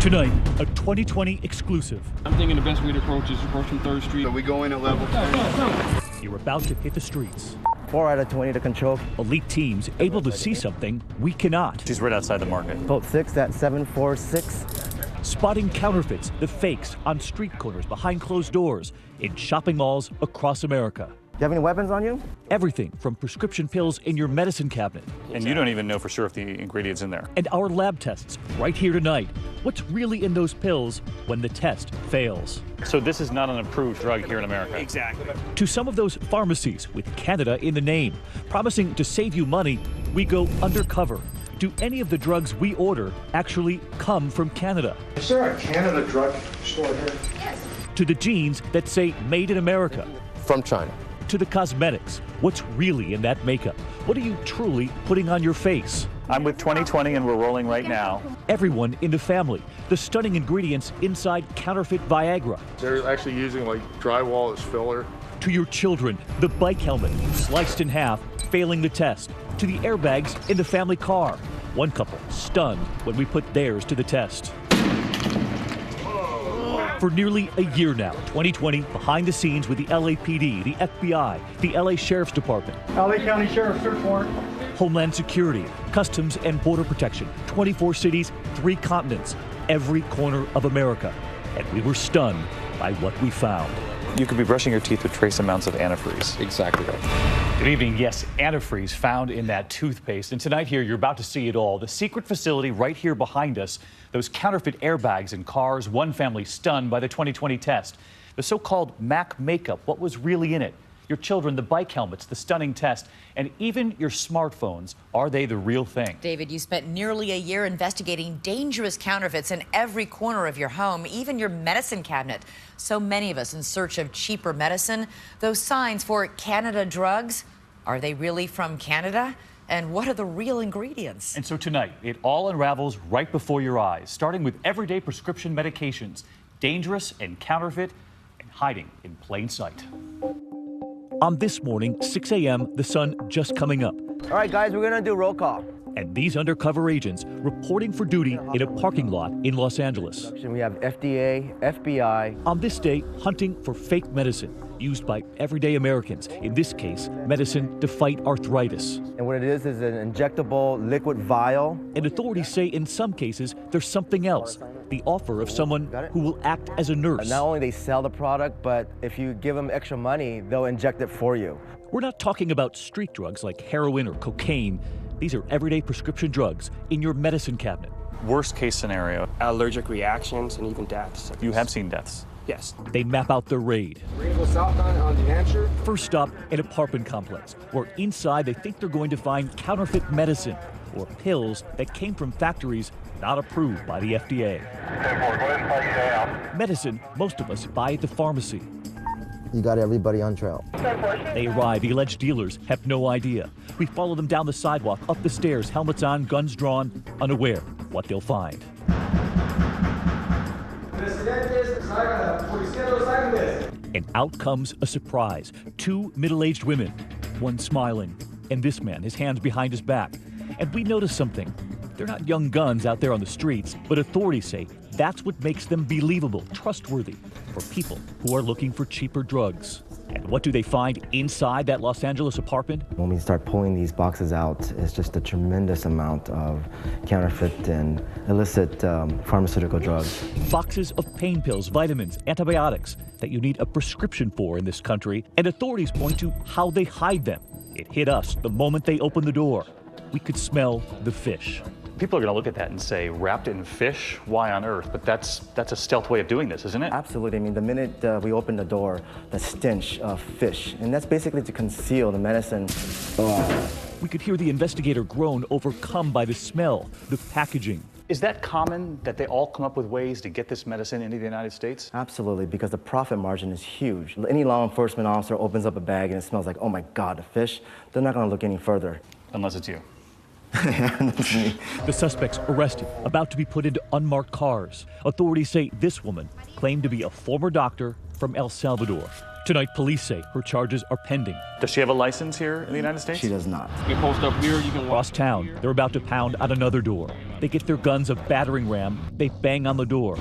Tonight, a 2020 exclusive. I'm thinking the best way to approach is approach from 3rd Street. So we go in at level 10. You're about to hit the streets. 4 out of 20 to control. Elite teams able to see something we cannot. She's right outside the market. Code 6 at 746. Spotting counterfeits, the fakes, on street corners, behind closed doors, in shopping malls across America. Do you have any weapons on you? Everything from prescription pills in your medicine cabinet. And you don't even know for sure if the ingredient's in there. And our lab tests right here tonight. What's really in those pills when the test fails? So this is not an approved drug here in America. Exactly. To some of those pharmacies with Canada in the name, promising to save you money, we go undercover. Do any of the drugs we order actually come from Canada? Is there a Canada drug store here? Yes. To the jeans that say made in America. From China. To the cosmetics. What's really in that makeup? What are you truly putting on your face? I'm with 2020 and we're rolling right now. Everyone in the family. The stunning ingredients inside counterfeit Viagra. They're actually using like drywall as filler. To your children, the bike helmet sliced in half, failing the test. To the airbags in the family car. One couple stunned when we put theirs to the test. For nearly a year now, 2020 behind the scenes with the LAPD, the FBI, the LA Sheriff's Department, LA County Sheriff's search warrant, Homeland Security, Customs and Border Protection, 24 cities, 3 continents, every corner of America. And we were stunned by what we found. You could be brushing your teeth with trace amounts of antifreeze. Exactly right. Good evening. Yes, antifreeze found in that toothpaste. And tonight here, you're about to see it all. The secret facility right here behind us, those counterfeit airbags in cars, one family stunned by the 2020 test. The so-called MAC makeup, what was really in it? Your children, the bike helmets, the stunning test, and even your smartphones. Are they the real thing? David, you spent nearly a year investigating dangerous counterfeits in every corner of your home, even your medicine cabinet. So many of us in search of cheaper medicine. Those signs for Canada drugs, are they really from Canada? And what are the real ingredients? And so tonight, it all unravels right before your eyes, starting with everyday prescription medications, dangerous and counterfeit, and hiding in plain sight. On this morning, 6 a.m., the sun just coming up. All right, guys, we're going to do roll call. And these undercover agents reporting for duty in a parking lot in Los Angeles. We have FDA, FBI. On this day, hunting for fake medicine used by everyday Americans. In this case, medicine to fight arthritis. And what it is an injectable liquid vial. And authorities say in some cases, there's something else. The offer of someone who will act as a nurse. Not only they sell the product, but if you give them extra money, they'll inject it for you. We're not talking about street drugs like heroin or cocaine. These are everyday prescription drugs in your medicine cabinet. Worst case scenario. Allergic reactions and even deaths. You have seen deaths. Yes. They map out their raid. We're gonna go southbound on New Hampshire. First stop, an apartment complex, where inside they think they're going to find counterfeit medicine or pills that came from factories not approved by the FDA. Medicine most of us buy at the pharmacy. You got everybody on trail. They arrive. The alleged dealers have no idea. We follow them down the sidewalk, up the stairs, helmets on, guns drawn, unaware what they'll find. And out comes a surprise. 2 middle-aged women, one smiling, and this man, his hands behind his back. And we notice something. They're not young guns out there on the streets, but authorities say that's what makes them believable, trustworthy for people who are looking for cheaper drugs. And what do they find inside that Los Angeles apartment? When we start pulling these boxes out, it's just a tremendous amount of counterfeit and illicit pharmaceutical drugs. Boxes of pain pills, vitamins, antibiotics that you need a prescription for in this country, and authorities point to how they hide them. It hit us the moment they opened the door. We could smell the fish. People are going to look at that and say, wrapped in fish? Why on earth? But that's a stealth way of doing this, isn't it? Absolutely. I mean, the minute we open the door, the stench of fish. And that's basically to conceal the medicine. We could hear the investigator groan, overcome by the smell, the packaging. Is that common that they all come up with ways to get this medicine into the United States? Absolutely, because the profit margin is huge. Any law enforcement officer opens up a bag and it smells like, oh my God, a fish. They're not going to look any further. Unless it's you. That's me. The suspects arrested, about to be put into unmarked cars. Authorities say this woman claimed to be a former doctor from El Salvador. Tonight, police say her charges are pending. Does she have a license here in the United States? She does not. You can post up here, you can walk Across town, they're about to pound at another door. They get their guns a battering ram. They bang on the door.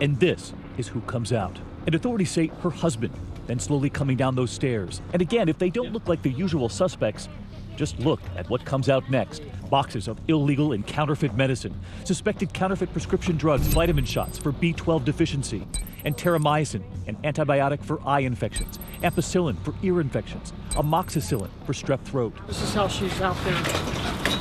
And this is who comes out. And authorities say her husband, then slowly coming down those stairs. And again, if they don't look like the usual suspects, just look at what comes out next. Boxes of illegal and counterfeit medicine, suspected counterfeit prescription drugs, vitamin shots for B12 deficiency, and terramycin, an antibiotic for eye infections, ampicillin for ear infections, amoxicillin for strep throat. This is how she's out there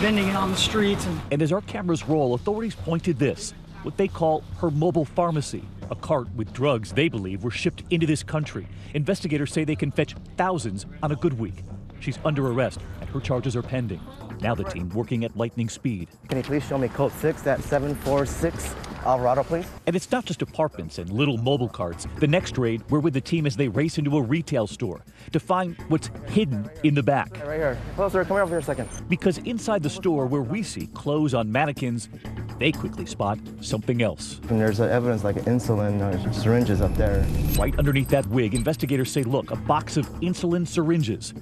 vending it on the streets. And as our cameras roll, authorities point to this, what they call her mobile pharmacy, a cart with drugs they believe were shipped into this country. Investigators say they can fetch thousands on a good week. She's under arrest, and her charges are pending. Now the team working at lightning speed. Can you please show me code 6 at 746 Alvarado, please? And it's not just apartments and little mobile carts. The next raid, we're with the team as they race into a retail store to find what's hidden in the back. Right here. Hello, sir. Come over here a second. Because inside the store where we see clothes on mannequins, they quickly spot something else. And there's evidence like insulin syringes up there. Right underneath that wig, investigators say, look, a box of insulin syringes.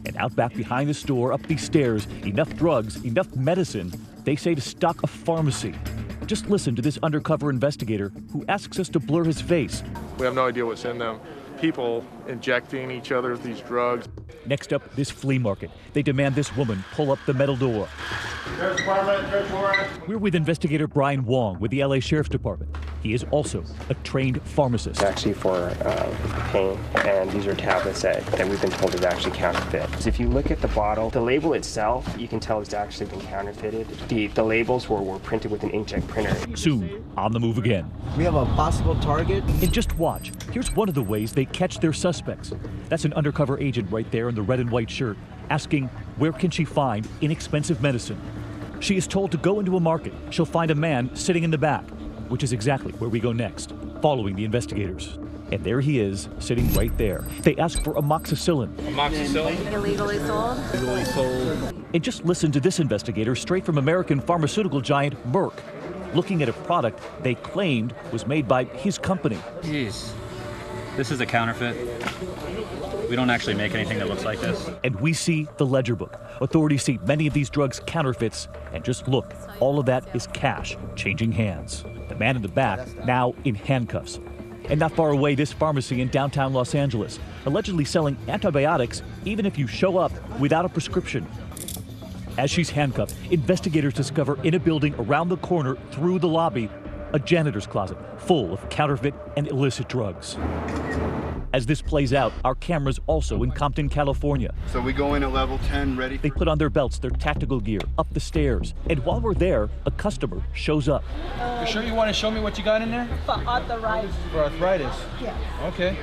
And out back behind the store, up these stairs, enough drugs, enough medicine, they say to stock a pharmacy. Just listen to this undercover investigator who asks us to blur his face. We have no idea what's in them. People injecting each other with these drugs. Next up, this flea market. They demand this woman pull up the metal door. We're with investigator Brian Wong with the LA Sheriff's Department. He is also a trained pharmacist. Actually for pain, and these are tablets that we've been told is actually counterfeit. If you look at the bottle, the label itself, you can tell it's actually been counterfeited. The labels were printed with an inkjet printer. Soon, on the move again. We have a possible target. And just watch. Here's one of the ways they catch their suspects. That's an undercover agent right there in the red and white shirt, asking where can she find inexpensive medicine. She is told to go into a market. She'll find a man sitting in the back, which is exactly where we go next, following the investigators. And there he is, sitting right there. They ask for amoxicillin. Amoxicillin? Illegally sold? Illegally sold. And just listen to this investigator straight from American pharmaceutical giant Merck, looking at a product they claimed was made by his company. Jeez, this is a counterfeit. We don't actually make anything that looks like this. And we see the ledger book. Authorities see many of these drugs counterfeits, and just look, all of that is cash changing hands. The man in the back now in handcuffs. And not far away, this pharmacy in downtown Los Angeles, allegedly selling antibiotics even if you show up without a prescription. As she's handcuffed, investigators discover in a building around the corner through the lobby, a janitor's closet full of counterfeit and illicit drugs. As this plays out, our cameras also in Compton, California. So we go in at level 10, ready? They put on their belts, their tactical gear, up the stairs. And while we're there, a customer shows up. You sure you want to show me what you got in there? For arthritis. For arthritis? Yeah. Okay.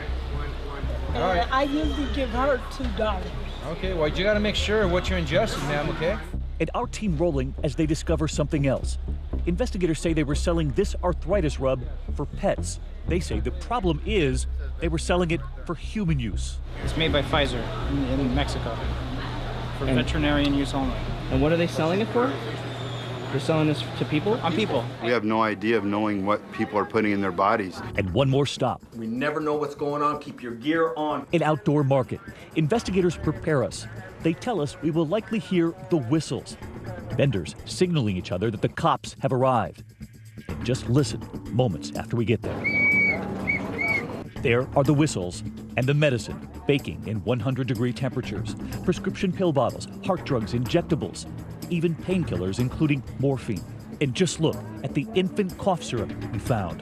And All right. I usually give her $2. Okay, well, you got to make sure what you're ingesting, ma'am, okay? And our team rolling as they discover something else. Investigators say they were selling this arthritis rub for pets. They say the problem is they were selling it for human use. It's made by Pfizer in Mexico for veterinarian use only. And what are they selling it for? They're selling this to people? On people. We have no idea of knowing what people are putting in their bodies. And one more stop. We never know what's going on. Keep your gear on. An outdoor market. Investigators prepare us. They tell us we will likely hear the whistles. Vendors signaling each other that the cops have arrived. And just listen moments after we get there. There are the whistles and the medicine baking in 100-degree temperatures, prescription pill bottles, heart drugs, injectables, even painkillers, including morphine. And just look at the infant cough syrup we found.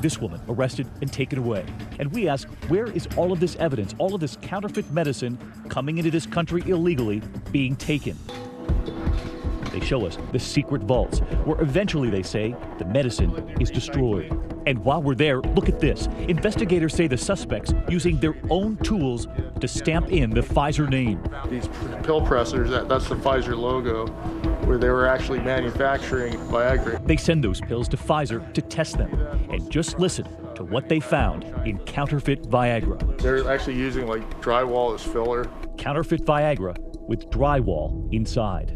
This woman arrested and taken away. And we ask, where is all of this evidence, all of this counterfeit medicine coming into this country illegally being taken? They show us the secret vaults, where eventually, they say, the medicine is destroyed. And while we're there, look at this. Investigators say the suspects using their own tools to stamp in the Pfizer name. These pill pressers, that's the Pfizer logo, where they were actually manufacturing Viagra. They send those pills to Pfizer to test them. And just listen to what they found in counterfeit Viagra. They're actually using like drywall as filler. Counterfeit Viagra with drywall inside.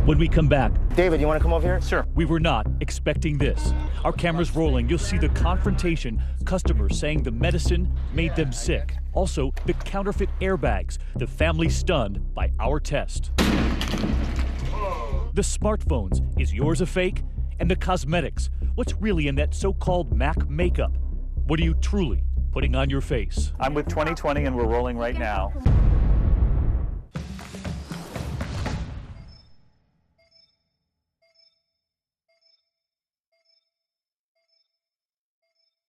When we come back, David, you want to come over here? Sure. We were not expecting this. Our cameras rolling, you'll see the confrontation, customers saying the medicine made them sick. Also, the counterfeit airbags, the family stunned by our test. The smartphones, is yours a fake? And the cosmetics, what's really in that so-called MAC makeup? What are you truly putting on your face? I'm with 2020 and we're rolling right now.